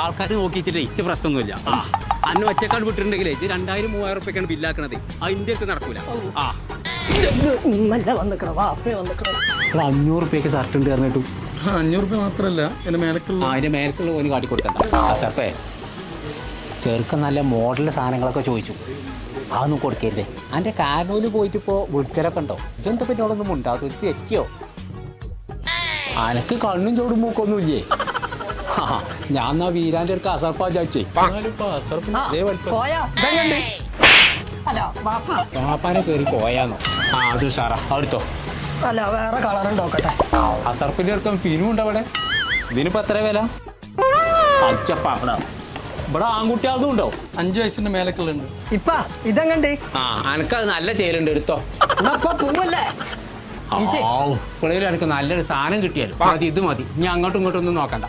ആൾക്കാർ നോക്കിച്ചിട്ട് ഇച്ച പ്രശ്നമൊന്നുമില്ല. അന്ന് ഒറ്റക്കാട് വിട്ടിട്ടുണ്ടെങ്കിലേ ഇത് 2000-3000 റുപ്യക്കാണ് ബില്ലാക്കണത്. അതിന്റെ അടുത്ത് നടക്കൂല. 500 റുപ്യക്ക് ഷർട്ട് ഉണ്ട് പറഞ്ഞിട്ടു. 500 റുപ്യ മാത്രല്ല അതിന്റെ മേലക്കുള്ള ഓന് കാട്ടി കൊടുക്കണ്ട. അസപ്പേ ചെറുക്ക നല്ല മോഡൽ സാധനങ്ങളൊക്കെ ചോദിച്ചു. അതൊന്നും കൊടുക്കരുതേ. അതിന്റെ കാരണൂല് പോയിട്ട് ഇപ്പോ വിളിച്ചലൊക്കെ ഉണ്ടോ? ഇതെന്താ പിന്നോടൊന്നും ഉണ്ടാവും തെറ്റിയോ? അനക്ക് കണ്ണും ചോടും മൂക്കൊന്നുമില്ലേ? ഞാൻ എന്നാ വീരാന്റെ അടുക്ക് അസർപ്പാ ചോദിച്ചേ. പാപ്പാനെ കയറി പോയാന്നോ? അത് ഉഷാറാ അടുത്തോ. അല്ല വേറെ കളർ നോക്കട്ടെ. അസർപ്പിന്റെ അടുക്കം ഫിനും ഉണ്ട് അവിടെ. ഇതിനിപ്പോ എത്ര വില? അച്ചപ്പാ ഇവിടെ ആൺകുട്ടി അതും ഉണ്ടോ? 5 വയസ്സിന്റെ മേലക്കുള്ളുണ്ട്. ഇപ്പ ഇതെങ്ങണ്ട്? അനക്കത് നല്ല ചേലുണ്ട് എടുത്തോ. പോവല്ലേ ഇപ്പോഴേലും എനിക്ക് നല്ലൊരു സാധനം കിട്ടിയാലും ഇത് മതി. ഇനി അങ്ങോട്ടും ഇങ്ങോട്ടും ഒന്നും നോക്കണ്ട.